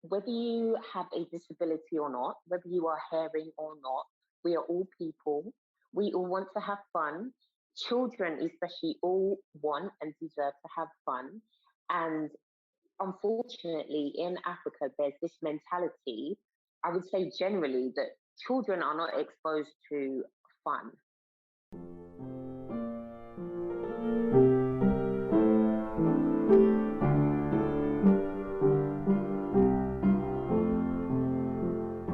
Whether you have a disability or not, whether you are hearing or not, we are all people. We all want to have fun. Children, especially, all want and deserve to have fun. And unfortunately, in Africa, there's this mentality, I would say generally, that children are not exposed to fun.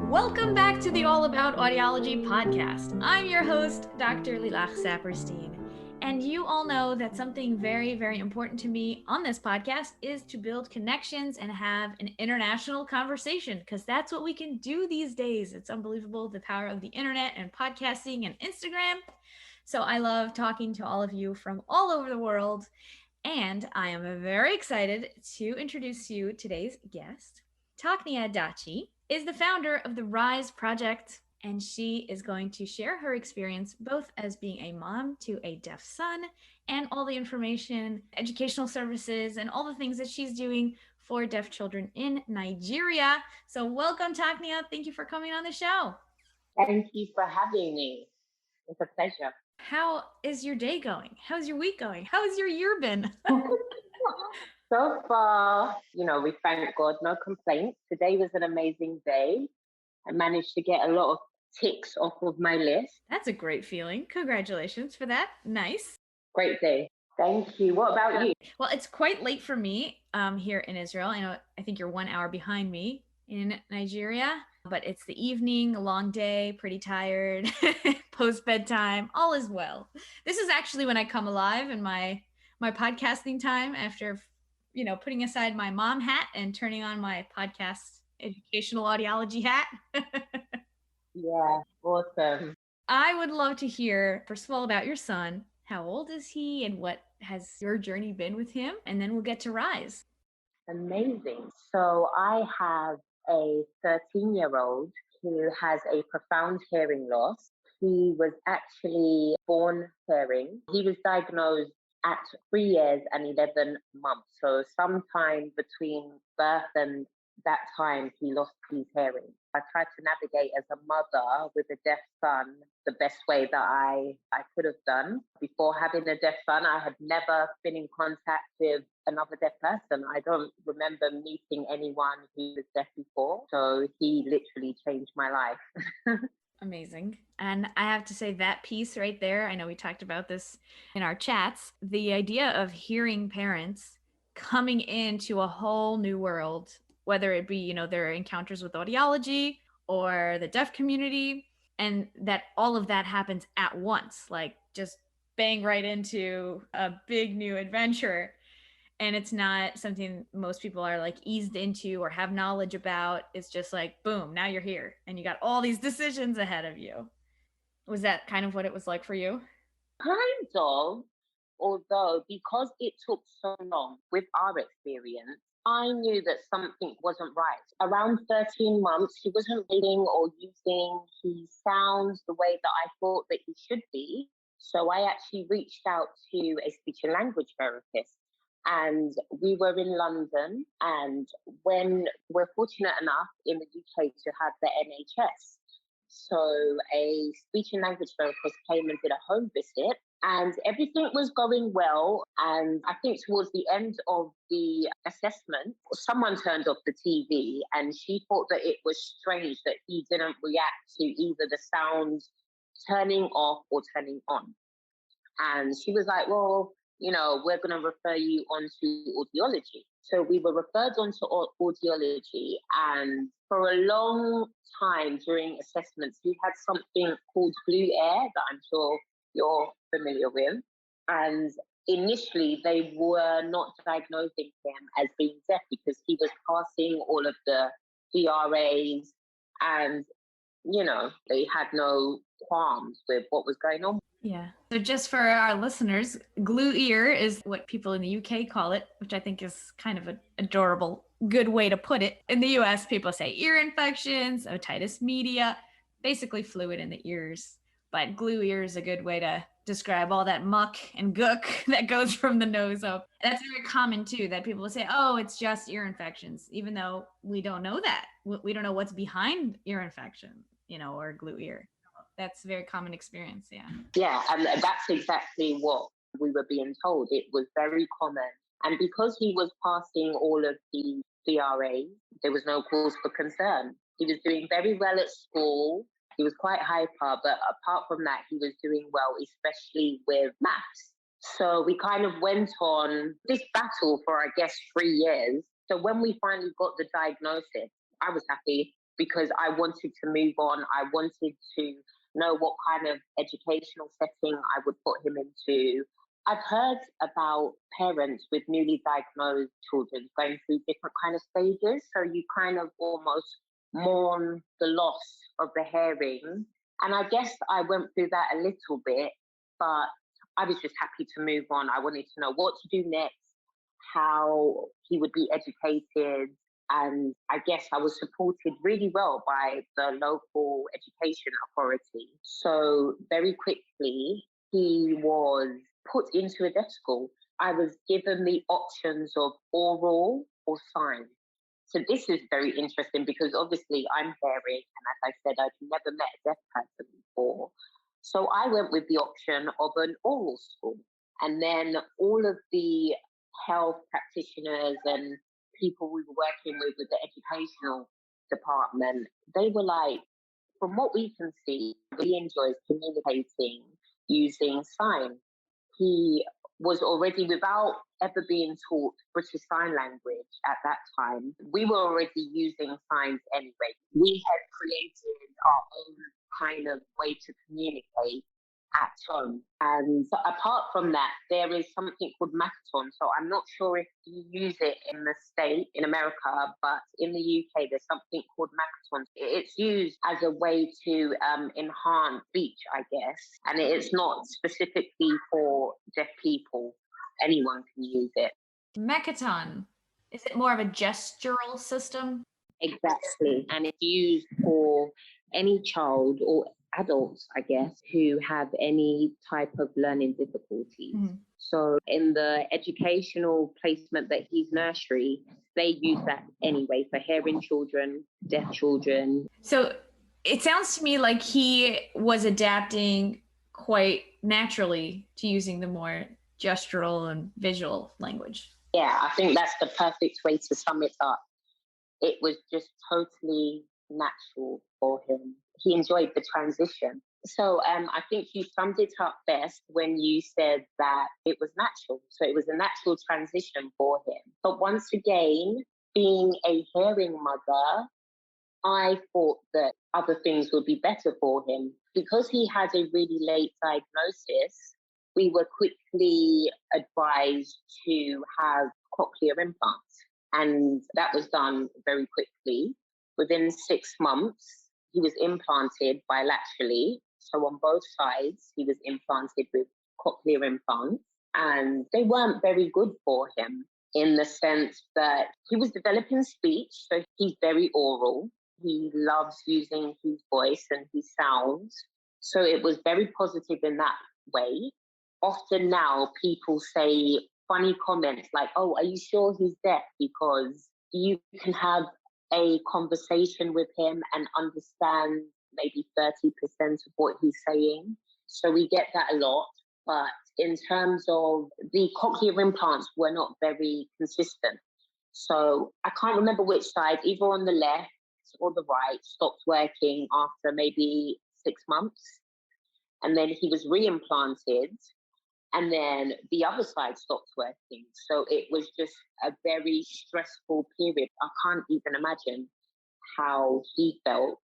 Welcome back to the All About Audiology podcast. I'm your host, Dr. Lilach Saperstein. And you all know that something very, very important to me on this podcast is to build connections and have an international conversation, because that's what we can do these days. It's unbelievable, the power of the internet and podcasting and Instagram. So I love talking to all of you from all over the world. And I am very excited to introduce you today's guest. Takniyan Debbie Dachi is the founder of the Rise Project, and she is going to share her experience both as being a mom to a deaf son and all the information, educational services, and all the things that she's doing for deaf children in Nigeria. So welcome, Takniyan. Thank you for coming on the show. Thank you for having me. It's a pleasure. How is your day going? How's your week going? How has your year been? So far, we thank God, no complaints. Today was an amazing day. I managed to get a lot of ticks off of my list. That's a great feeling. Congratulations for that. Nice. Great day. Thank you. What about you? Well, it's quite late for me here in Israel. I think you're 1 hour behind me in Nigeria, but it's the evening, a long day, pretty tired, post bedtime, all is well. This is actually when I come alive in my podcasting time after putting aside my mom hat and turning on my podcast educational audiology hat. Yeah, awesome. I would love to hear, first of all, about your son. How old is he and what has your journey been with him? And then we'll get to Rise. Amazing. So I have a 13-year-old who has a profound hearing loss. He was actually born hearing. He was diagnosed at 3 years and 11 months. So sometime between birth and that time, he lost his hearing. I tried to navigate as a mother with a deaf son the best way that I could have done. Before having a deaf son, I had never been in contact with another deaf person. I don't remember meeting anyone who was deaf before. So he literally changed my life. Amazing. And I have to say that piece right there, I know we talked about this in our chats, the idea of hearing parents coming into a whole new world, whether it be, their encounters with audiology or the deaf community, and that all of that happens at once, like just bang right into a big new adventure. And it's not something most people are like eased into or have knowledge about. It's just like, boom, now you're here and you got all these decisions ahead of you. Was that kind of what it was like for you? Kind of, although because it took so long with our experience, I knew that something wasn't right. Around 13 months, he wasn't reading or using his sounds the way that I thought that he should be. So I actually reached out to a speech and language therapist. And we were in London, and when we're fortunate enough in the UK to have the NHS. So a speech and language therapist came and did a home visit, and everything was going well. And I think towards the end of the assessment, someone turned off the TV, and she thought that it was strange that he didn't react to either the sounds turning off or turning on. And she was like, well, we're going to refer you on to audiology. So we were referred on to audiology, and for a long time during assessments, he had something called blue air that I'm sure you're familiar with. And initially, they were not diagnosing him as being deaf because he was passing all of the DRAs, and, they had no qualms with what was going on. Yeah. So just for our listeners, glue ear is what people in the UK call it, which I think is kind of an adorable, good way to put it. In the US, people say ear infections, otitis media, basically fluid in the ears but glue ear is a good way to describe all that muck and gook that goes from the nose up. That's very common too, that people will say, oh, it's just ear infections, even though we don't know that. We don't know what's behind ear infection, or glue ear. That's a very common experience. Yeah. Yeah, and that's exactly what we were being told. It was very common. And because he was passing all of the CRAs, there was no cause for concern. He was doing very well at school. He was quite hyper, but apart from that, he was doing well, especially with maths. So we kind of went on this battle for, I guess, 3 years. So when we finally got the diagnosis, I was happy because I wanted to move on. I wanted to know what kind of educational setting I would put him into. I've heard about parents with newly diagnosed children going through different kind of stages. So you kind of almost mourn the loss of the hearing. And I guess I went through that a little bit, but I was just happy to move on. I wanted to know what to do next, how he would be educated. And I guess I was supported really well by the local education authority. So very quickly, he was put into a deaf school. I was given the options of oral or sign. So this is very interesting because obviously I'm hearing, and as I said, I've never met a deaf person before. So I went with the option of an oral school. And then all of the health practitioners and people we were working with the educational department, they were like, from what we can see, he enjoys communicating using sign. He was already, without ever being taught British Sign Language at that time, we were already using signs anyway. We had created our own kind of way to communicate at home. And apart from that, there is something called Makaton. So I'm not sure if you use it in the States, in America, but in the UK, there's something called Makaton. It's used as a way to enhance speech, I guess. And it's not specifically for deaf people. Anyone can use it. Makaton. Is it more of a gestural system? Exactly. And it's used for any child or adults, I guess, who have any type of learning difficulties. Mm-hmm. So in the educational placement that he's nursery, they use that anyway for hearing children, deaf children. So it sounds to me like he was adapting quite naturally to using the more gestural and visual language. Yeah, I think that's the perfect way to sum it up. It was just totally natural for him. He enjoyed the transition. So I think you summed it up best when you said that it was natural. So it was a natural transition for him. But once again, being a hearing mother, I thought that other things would be better for him. Because he had a really late diagnosis, we were quickly advised to have cochlear implants. And that was done very quickly. Within 6 months, he was implanted bilaterally. So on both sides, he was implanted with cochlear implants. And they weren't very good for him in the sense that he was developing speech. So he's very oral. He loves using his voice and his sounds. So it was very positive in that way. Often now people say funny comments like, oh, are you sure he's deaf? Because you can have a conversation with him and understand maybe 30% of what he's saying. So we get that a lot. But in terms of the cochlear implants were not very consistent. So I can't remember which side, either on the left or the right, stopped working after maybe 6 months. And then he was re-implanted. And then the other side stopped working. So it was just a very stressful period. I can't even imagine how he felt.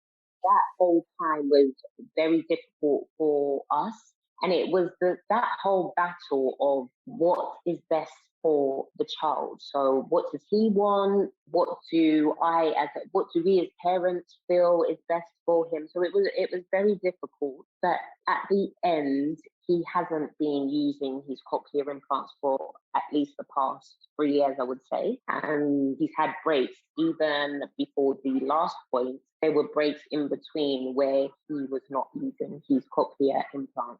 That whole time was very difficult for us. And it was that whole battle of what is best for the child. So what does he want? What do we as parents feel is best for him? So it was very difficult. But at the end, he hasn't been using his cochlear implants for at least the past 3 years, I would say. And he's had breaks. Even before the last point, there were breaks in between where he was not using his cochlear implant.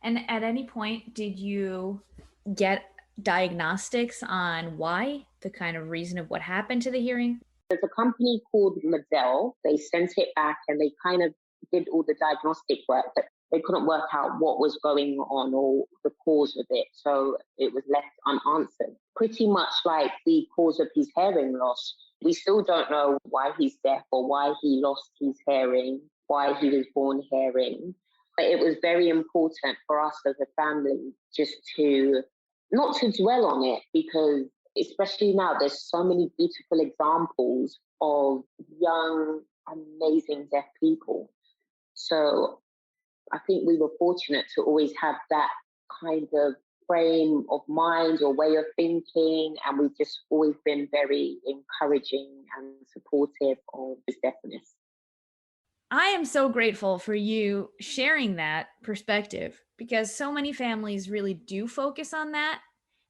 And at any point, did you get diagnostics on why, the kind of reason of what happened to the hearing? There's a company called Model. They sent it back and they kind of did all the diagnostic work, but they couldn't work out what was going on or the cause of it. So it was left unanswered. Pretty much like the cause of his hearing loss. We still don't know why he's deaf or why he lost his hearing, why he was born hearing. But it was very important for us as a family just to not to dwell on it, because especially now there's so many beautiful examples of young, amazing deaf people. So I think we were fortunate to always have that kind of frame of mind or way of thinking, and we've just always been very encouraging and supportive of his deafness. I am so grateful for you sharing that perspective, because so many families really do focus on that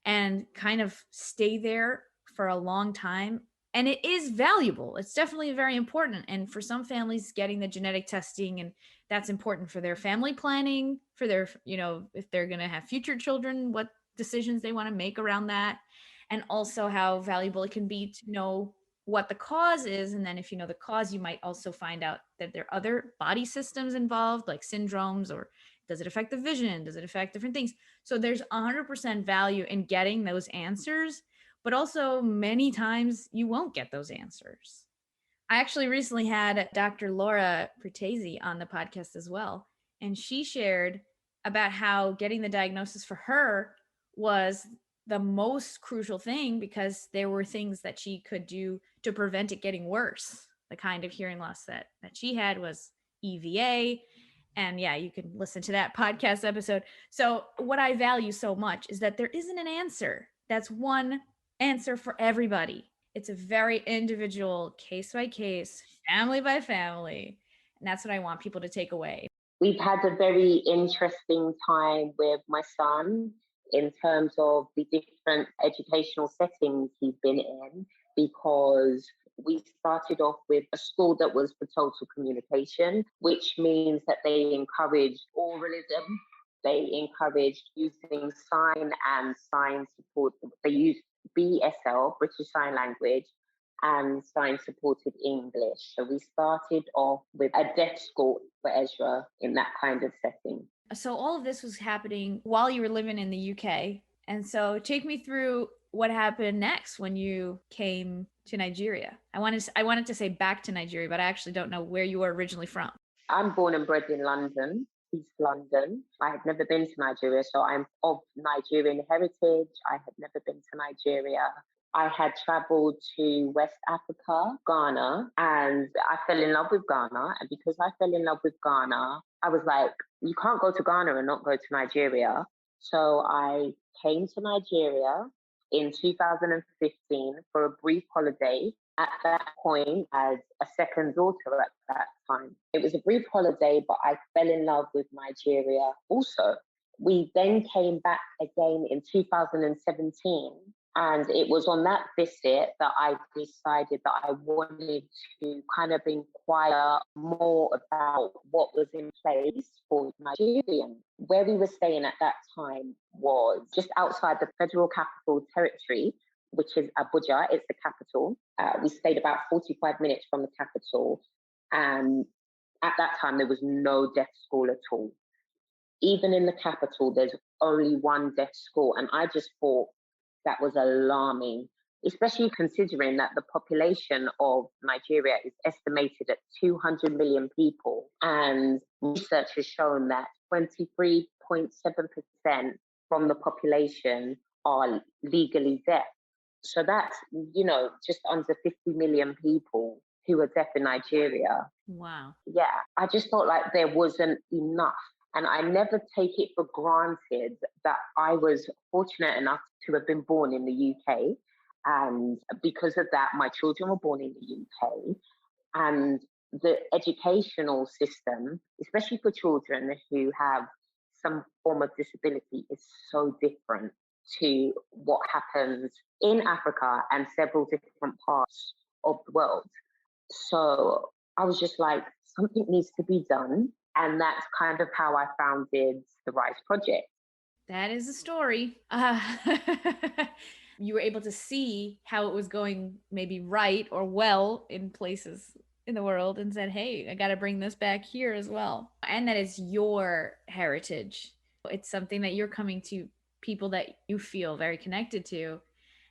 and kind of stay there for a long time. And it is valuable. It's definitely very important. And for some families, getting the genetic testing, and that's important for their family planning, for their, if they're going to have future children, what decisions they want to make around that. And also how valuable it can be to know what the cause is. And then if you know the cause, you might also find out that there are other body systems involved, like syndromes, or does it affect the vision? Does it affect different things? So there's 100% value in getting those answers, but also many times you won't get those answers. I actually recently had Dr. Laura Prestasi on the podcast as well. And she shared about how getting the diagnosis for her was the most crucial thing, because there were things that she could do to prevent it getting worse. The kind of hearing loss that she had was EVA. And yeah, you can listen to that podcast episode. So what I value so much is that there isn't an answer that's one answer for everybody. It's a very individual, case by case, family by family. And that's what I want people to take away. We've had a very interesting time with my son in terms of the different educational settings he's been in, because we started off with a school that was for total communication, which means that they encouraged oralism. They encouraged using sign and sign support. They used BSL, British Sign Language, and sign supported English. So we started off with a deaf school for Ezra in that kind of setting. So all of this was happening while you were living in the UK. And so take me through what happened next when you came to Nigeria. I wanted to say back to Nigeria, but I actually don't know where you were originally from. I'm born and bred in London, East London. I had never been to Nigeria, so I'm of Nigerian heritage. I had never been to Nigeria. I had traveled to West Africa, Ghana, and I fell in love with Ghana. And because I fell in love with Ghana, I was like, you can't go to Ghana and not go to Nigeria. So I came to Nigeria in 2015 for a brief holiday. At that point, I had a second daughter at that time. It was a brief holiday, but I fell in love with Nigeria also. We then came back again in 2017. And it was on that visit that I decided that I wanted to kind of inquire more about what was in place for Nigerians. Where we were staying at that time was just outside the Federal Capital Territory, which is Abuja. It's the capital. We stayed about 45 minutes from the capital. And at that time, there was no deaf school at all. Even in the capital, there's only one deaf school. And I just thought, that was alarming, especially considering that the population of Nigeria is estimated at 200 million people. And research has shown that 23.7% from the population are legally deaf. So that's, just under 50 million people who are deaf in Nigeria. Wow. Yeah, I just felt like there wasn't enough And I never take it for granted that I was fortunate enough to have been born in the UK. And because of that, my children were born in the UK. And the educational system, especially for children who have some form of disability, is so different to what happens in Africa and several different parts of the world. So I was just like, something needs to be done. And that's kind of how I founded the Rise Project. That is a story. You were able to see how it was going maybe right or well in places in the world and said, hey, I got to bring this back here as well. And that is your heritage. It's something that you're coming to people that you feel very connected to.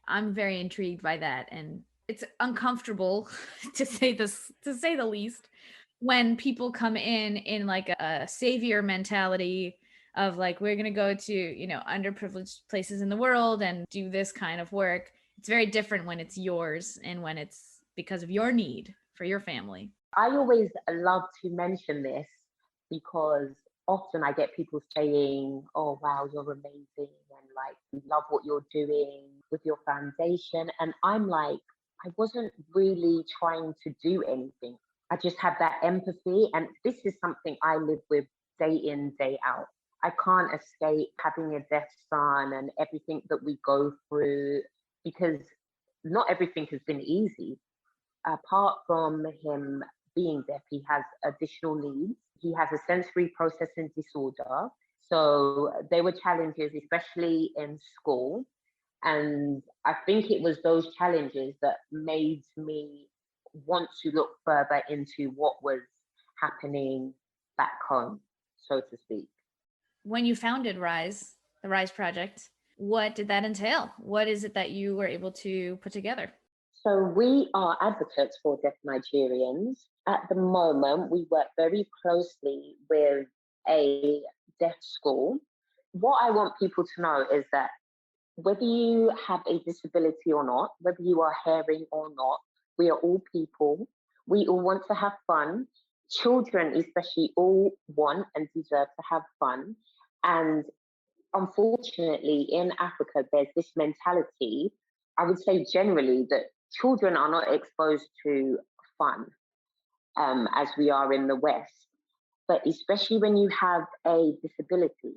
I'm very intrigued by that. And it's uncomfortable to say the least, when people come in like a savior mentality of like, we're going to go to, underprivileged places in the world and do this kind of work. It's very different when it's yours and when it's because of your need for your family. I always love to mention this because often I get people saying, oh, wow, you're amazing. And like, we love what you're doing with your foundation. And I'm like, I wasn't really trying to do anything. I just have that empathy. And this is something I live with day in, day out. I can't escape having a deaf son and everything that we go through, because not everything has been easy. Apart from him being deaf, he has additional needs. He has a sensory processing disorder. So there were challenges, especially in school. And I think it was those challenges that made me want to look further into what was happening back home, so to speak. When you founded the Rise Project, what did that entail? What is it that you were able to put together? So we are advocates for deaf Nigerians. At the moment, we work very closely with a deaf school. What I want people to know is that whether you have a disability or not, whether you are hearing or not, we are all people. We all want to have fun. Children especially all want and deserve to have fun. And unfortunately, in Africa, there's this mentality, I would say generally, that children are not exposed to fun as we are in the West. But especially when you have a disability,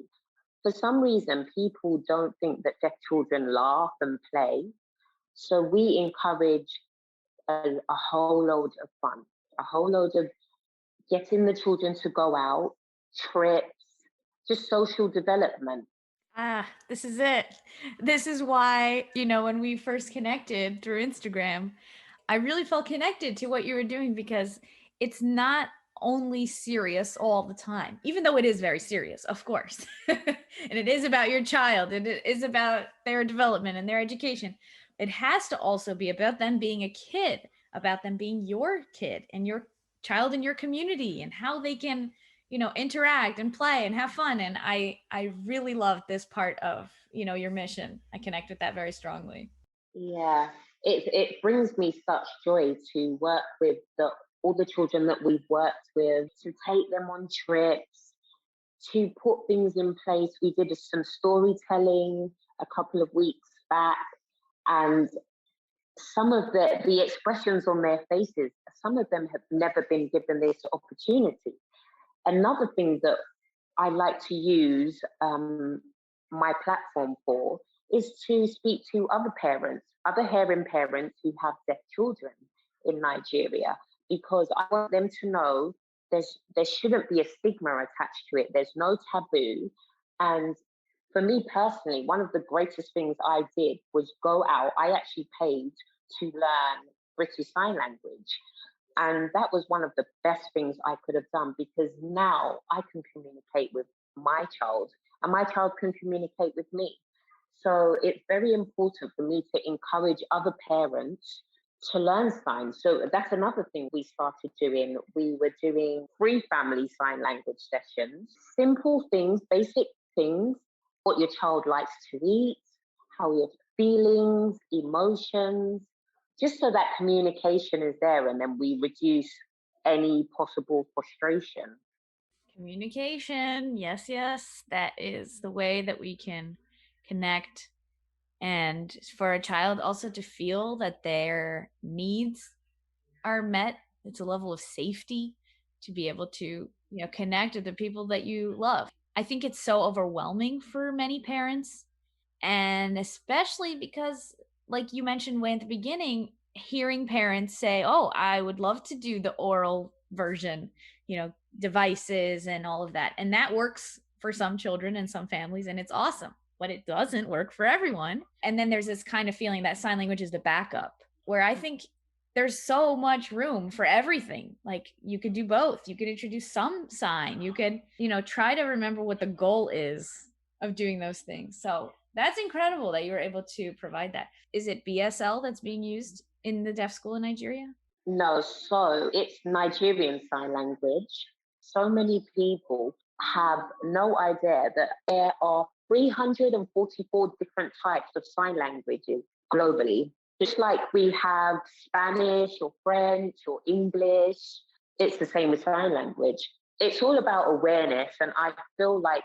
for some reason, people don't think that deaf children laugh and play. So we encourage a whole load of fun, a whole load of getting the children to go out, trips, just social development. This is it. This is why, when we first connected through Instagram, I really felt connected to what you were doing, because it's not only serious all the time, even though it is very serious, of course. And it is about your child, and it is about their development and their education. It has to also be about them being a kid, about them being your kid and your child in your community, and how they can interact and play and have fun. And I really love this part of your mission. I connect with that very strongly. Yeah, it brings me such joy to work with all the children that we've worked with, to take them on trips, to put things in place. We did some storytelling a couple of weeks back, and some of the expressions on their faces, some of them have never been given this opportunity. Another thing that I like to use my platform for is to speak to other parents, other hearing parents who have deaf children in Nigeria, because I want them to know there shouldn't be a stigma attached to it. There's no taboo. And for me personally, one of the greatest things I did was go out. I actually paid to learn British Sign Language. And that was one of the best things I could have done, because now I can communicate with my child and my child can communicate with me. So it's very important for me to encourage other parents to learn signs. So that's another thing we started doing. We were doing free family sign language sessions, simple things, basic things, what your child likes to eat, how your feelings, emotions, just so that communication is there, and then we reduce any possible frustration. Communication. Yes, yes. That is the way that we can connect. And for a child also to feel that their needs are met, it's a level of safety to be able to, connect with the people that you love. I think it's so overwhelming for many parents, and especially because, like you mentioned way at the beginning, hearing parents say, oh, I would love to do the oral version, devices and all of that, and that works for some children and some families, and it's awesome, but it doesn't work for everyone. And then there's this kind of feeling that sign language is the backup, where I think there's so much room for everything. Like, you could do both. You could introduce some sign. You could, try to remember what the goal is of doing those things. So that's incredible that you were able to provide that. Is it BSL that's being used in the deaf school in Nigeria? No, so it's Nigerian Sign Language. So many people have no idea that there are 344 different types of sign languages globally. Just like we have Spanish or French or English, it's the same with sign language. It's all about awareness, and I feel like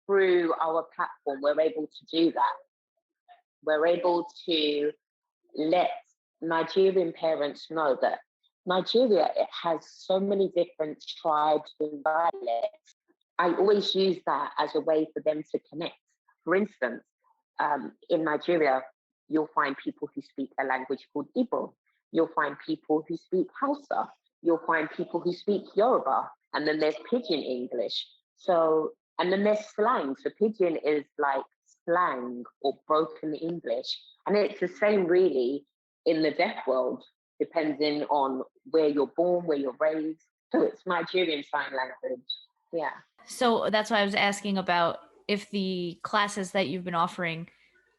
through our platform, we're able to do that. We're able to let Nigerian parents know that Nigeria, it has so many different tribes and dialects. I always use that as a way for them to connect. For instance, in Nigeria, you'll find people who speak a language called Igbo. You'll find people who speak Hausa. You'll find people who speak Yoruba. And then there's Pidgin English. So, and then there's slang. So Pidgin is like slang or broken English. And it's the same really in the deaf world, depending on where you're born, where you're raised. So it's Nigerian Sign Language. Yeah. So that's why I was asking about if the classes that you've been offering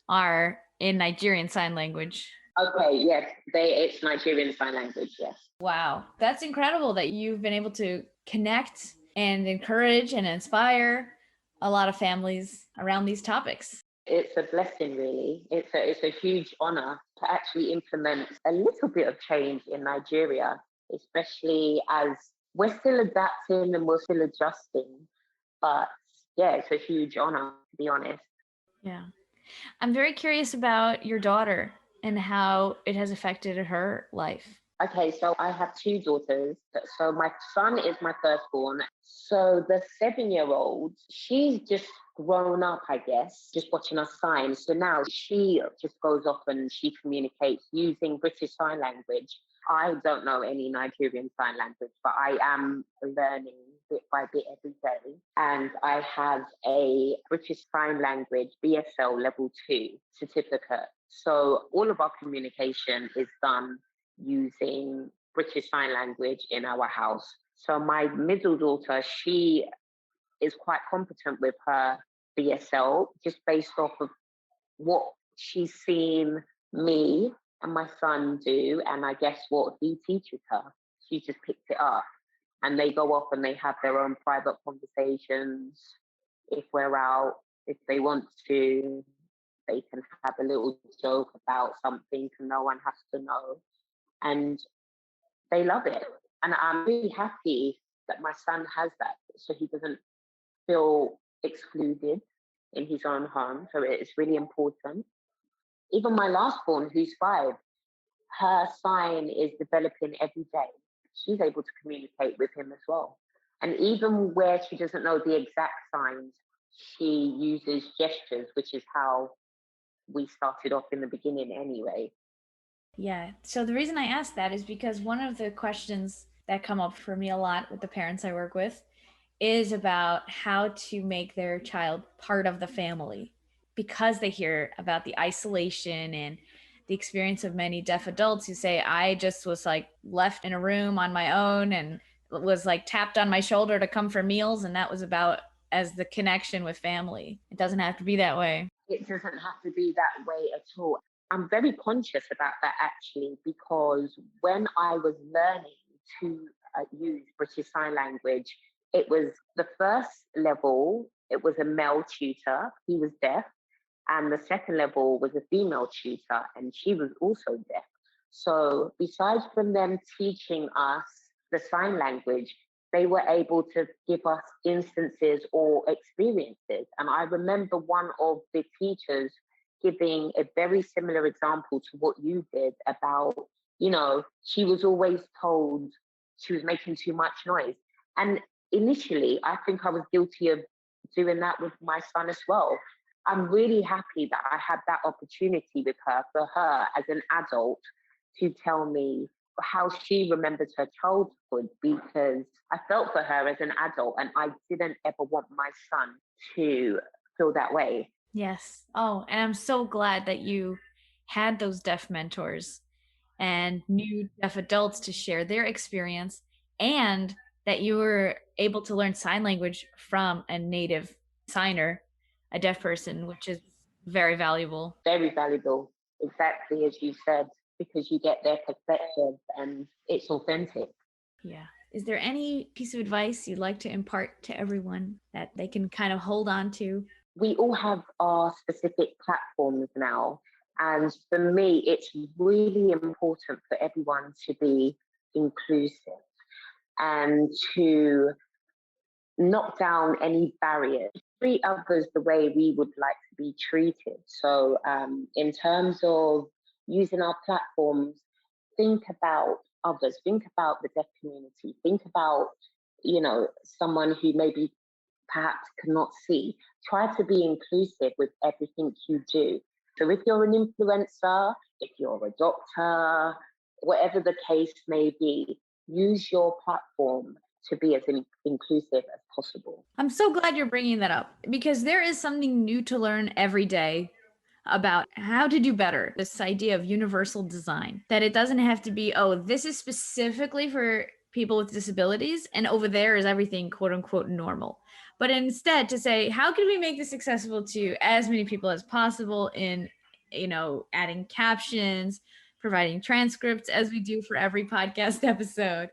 are in Nigerian Sign Language. Okay, yes, it's Nigerian Sign Language, yes. Wow, that's incredible that you've been able to connect and encourage and inspire a lot of families around these topics. It's a blessing, really. It's a huge honor to actually implement a little bit of change in Nigeria, especially as we're still adapting and we're still adjusting. But yeah, it's a huge honor, to be honest. Yeah. I'm very curious about your daughter and how it has affected her life. Okay, so I have two daughters. So my son is my firstborn. So the 7-year-old, she's just grown up, I guess, just watching us sign. So now she just goes off and she communicates using British Sign Language. I don't know any Nigerian Sign Language, but I am learning bit by bit every day. And I have a British Sign Language BSL Level 2 certificate. So all of our communication is done using British Sign Language in our house. So my middle daughter, she is quite competent with her BSL just based off of what she's seen me and my son do, and I guess what he teaches her. She just picked it up, and they go off and they have their own private conversations. If we're out, if they want to, they can have a little joke about something and no one has to know. And they love it. And I'm really happy that my son has that, so he doesn't feel excluded in his own home. So it's really important. Even my last born, who's 5, her sign is developing every day. She's able to communicate with him as well. And even where she doesn't know the exact signs, she uses gestures, which is how we started off in the beginning anyway. Yeah. So the reason I asked that is because one of the questions that come up for me a lot with the parents I work with is about how to make their child part of the family, because they hear about the isolation and the experience of many deaf adults who say, I just was like left in a room on my own and was like tapped on my shoulder to come for meals. And that was about as the connection with family. It doesn't have to be that way. It doesn't have to be that way at all. I'm very conscious about that actually, because when I was learning to use British Sign Language, it was the first level, it was a male tutor, he was deaf, and the second level was a female tutor, and she was also deaf. So besides from them teaching us the sign language, they were able to give us instances or experiences. And I remember one of the teachers giving a very similar example to what you did about, she was always told she was making too much noise. And initially, I think I was guilty of doing that with my son as well. I'm really happy that I had that opportunity with her, for her as an adult to tell me how she remembers her childhood, because I felt for her as an adult and I didn't ever want my son to feel that way. Yes. Oh, and I'm so glad that you had those deaf mentors and new deaf adults to share their experience, and that you were able to learn sign language from a native signer, a deaf person, which is very valuable. Very valuable, exactly as you said, because you get their perspective and it's authentic. Yeah. Is there any piece of advice you'd like to impart to everyone that they can kind of hold on to? We all have our specific platforms now. And for me, it's really important for everyone to be inclusive and to knock down any barriers, treat others the way we would like to be treated. So, in terms of using our platforms, think about others, think about the deaf community, think about, someone who maybe perhaps cannot see. Try to be inclusive with everything you do. So if you're an influencer, if you're a doctor, whatever the case may be, use your platform to be as inclusive as possible. I'm so glad you're bringing that up, because there is something new to learn every day about how to do better. This idea of universal design, that it doesn't have to be, oh, this is specifically for people with disabilities and over there is everything quote unquote normal. But instead to say, how can we make this accessible to as many people as possible in, adding captions, providing transcripts as we do for every podcast episode.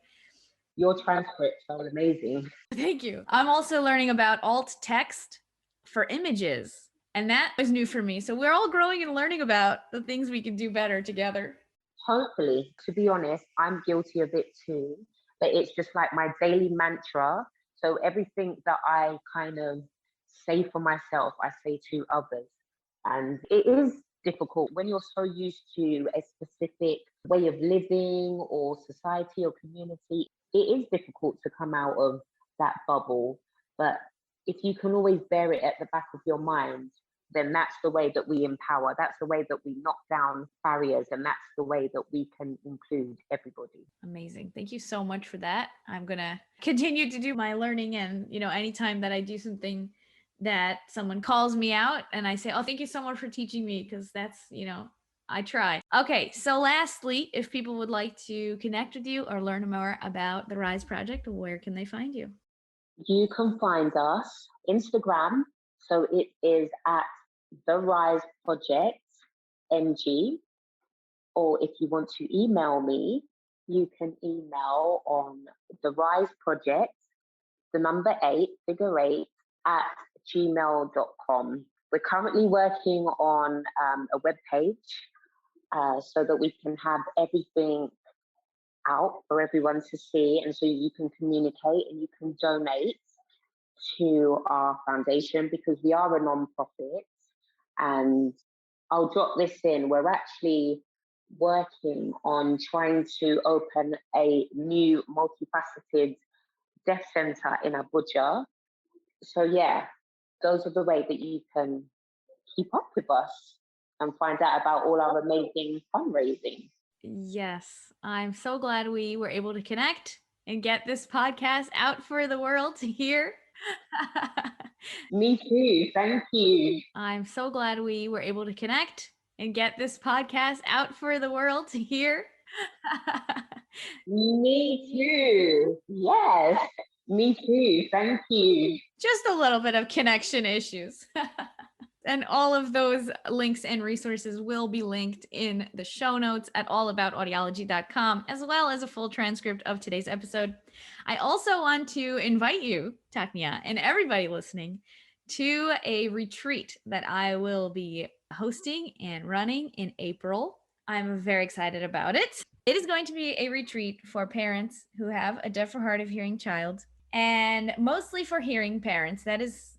Your transcripts are amazing. Thank you. I'm also learning about alt text for images, and that was new for me. So we're all growing and learning about the things we can do better together. Hopefully, to be honest, I'm guilty of it too. But it's just like my daily mantra. So everything that I kind of say for myself, I say to others. And it is difficult when you're so used to a specific way of living or society or community. It is difficult to come out of that bubble. But if you can always bear it at the back of your mind, then that's the way that we empower. That's the way that we knock down barriers. And that's the way that we can include everybody. Amazing. Thank you so much for that. I'm going to continue to do my learning. And, anytime that I do something that someone calls me out and I say, oh, thank you so much for teaching me, because that's, I try. Okay. So lastly, if people would like to connect with you or learn more about the Rise Project, where can they find you? You can find us Instagram. So it is at The Rise Project NG. Or if you want to email me, you can email on The Rise Project, the number 8, figure 8, at gmail.com. We're currently working on a webpage so that we can have everything out for everyone to see, and so you can communicate and you can donate to our foundation, because we are a non-profit. And I'll drop this in. We're actually working on trying to open a new multifaceted deaf centre in Abuja. So yeah, those are the ways that you can keep up with us and find out about all our amazing fundraising. Yes, I'm so glad we were able to connect and get this podcast out for the world to hear. Me too. Thank you. I'm so glad we were able to connect and get this podcast out for the world to hear. Me too. Yes. Me too. Thank you. Just a little bit of connection issues. And all of those links and resources will be linked in the show notes at allaboutaudiology.com, as well as a full transcript of today's episode. I also want to invite you, Takniya, and everybody listening, to a retreat that I will be hosting and running in April. I'm very excited about it. It is going to be a retreat for parents who have a deaf or hard of hearing child, and mostly for hearing parents. That is,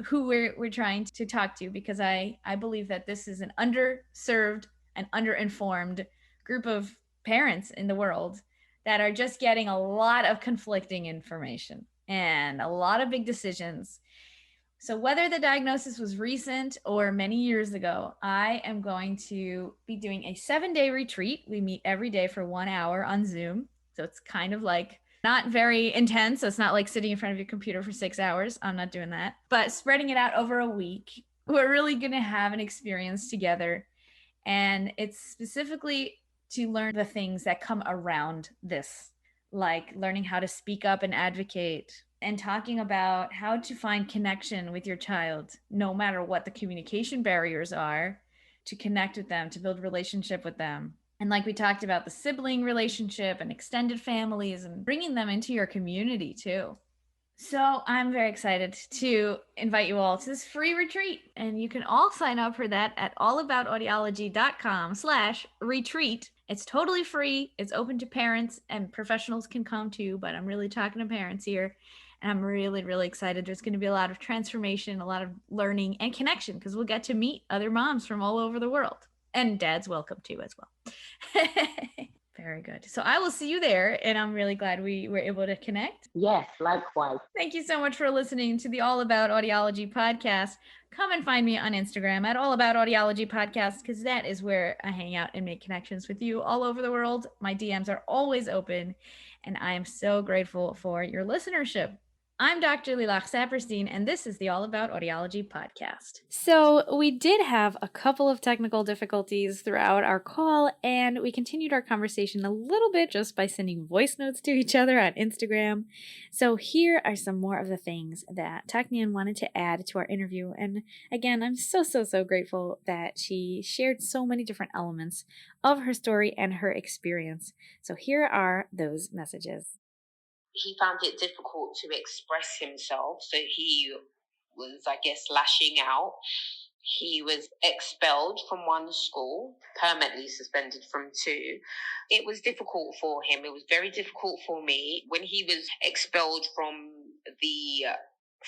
who we're trying to talk to, because I believe that this is an underserved and underinformed group of parents in the world that are just getting a lot of conflicting information and a lot of big decisions. So whether the diagnosis was recent or many years ago, I am going to be doing a 7-day retreat. We meet every day for 1 hour on Zoom. So it's kind of like not very intense. So it's not like sitting in front of your computer for 6 hours. I'm not doing that. But spreading it out over a week, we're really going to have an experience together. And it's specifically to learn the things that come around this, like learning how to speak up and advocate, and talking about how to find connection with your child, no matter what the communication barriers are, to connect with them, to build relationship with them. And like we talked about, the sibling relationship and extended families, and bringing them into your community too. So I'm very excited to invite you all to this free retreat. And you can all sign up for that at allaboutaudiology.com/retreat. It's totally free. It's open to parents, and professionals can come too, but I'm really talking to parents here. And I'm really, really excited. There's going to be a lot of transformation, a lot of learning and connection, because we'll get to meet other moms from all over the world. And dad's welcome too as well. Very good. So I will see you there, and I'm really glad we were able to connect. Yes, likewise. Thank you so much for listening to the All About Audiology podcast. Come and find me on Instagram at All About Audiology podcast, because that is where I hang out and make connections with you all over the world. My DMs are always open, and I am so grateful for your listenership. I'm Dr. Lilach Saperstein, and this is the All About Audiology podcast. So we did have a couple of technical difficulties throughout our call, and we continued our conversation a little bit just by sending voice notes to each other on Instagram. So here are some more of the things that Takniyan wanted to add to our interview. And again, I'm so grateful that she shared so many different elements of her story and her experience. So here are those messages. He found it difficult to express himself, so he was, I guess, lashing out. He was expelled from one school, permanently suspended from 2. It was difficult for him. It was very difficult for me. When he was expelled from the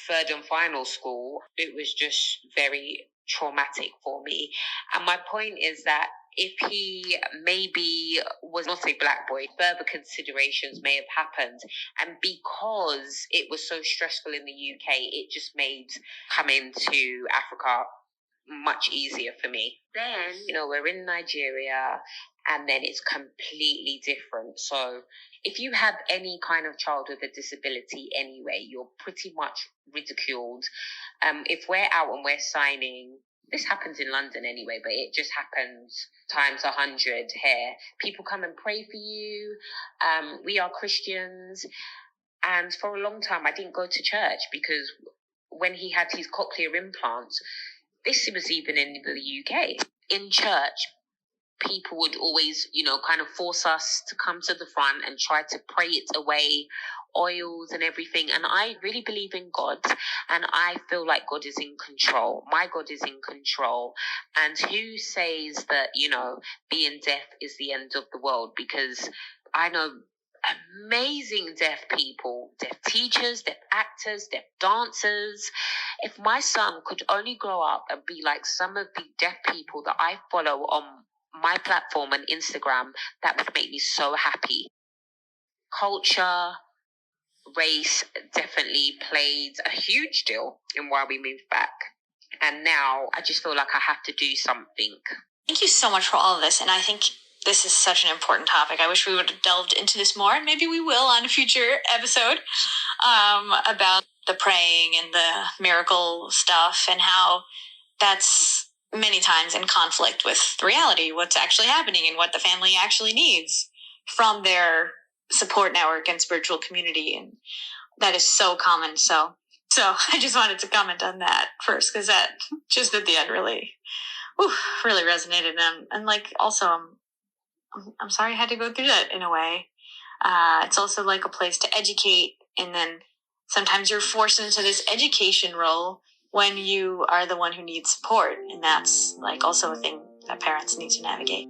3rd and final school, it was just very traumatic for me. And my point is that if he maybe was not a black boy, further considerations may have happened. And because it was so stressful in the UK, it just made coming to Africa much easier for me. Then, we're in Nigeria, and then it's completely different. So if you have any kind of child with a disability anyway, you're pretty much ridiculed. If we're out and we're signing, this happens in London anyway, but it just happens times 100 here. People come and pray for you. We are Christians. And for a long time, I didn't go to church, because when he had his cochlear implants, this was even in the UK. In church, people would always, kind of force us to come to the front and try to pray it away, oils and everything. And I really believe in God, and I feel like God is in control. My God is in control. And who says that, being deaf is the end of the world? Because I know amazing deaf people, deaf teachers, deaf actors, deaf dancers. If my son could only grow up and be like some of the deaf people that I follow on my platform and Instagram, that would make me so happy. Culture, race definitely played a huge deal in why we moved back. And now I just feel like I have to do something. Thank you so much for all of this. And I think this is such an important topic. I wish we would have delved into this more, and maybe we will on a future episode, about the praying and the miracle stuff, and how that's many times in conflict with the reality, what's actually happening and what the family actually needs from their support network and spiritual community. And that is so common. So I just wanted to comment on that first, because that just at the end really resonated. And like, also, I'm sorry I had to go through that in a way. It's also like a place to educate, and then sometimes you're forced into this education role when you are the one who needs support. And that's like also a thing that parents need to navigate.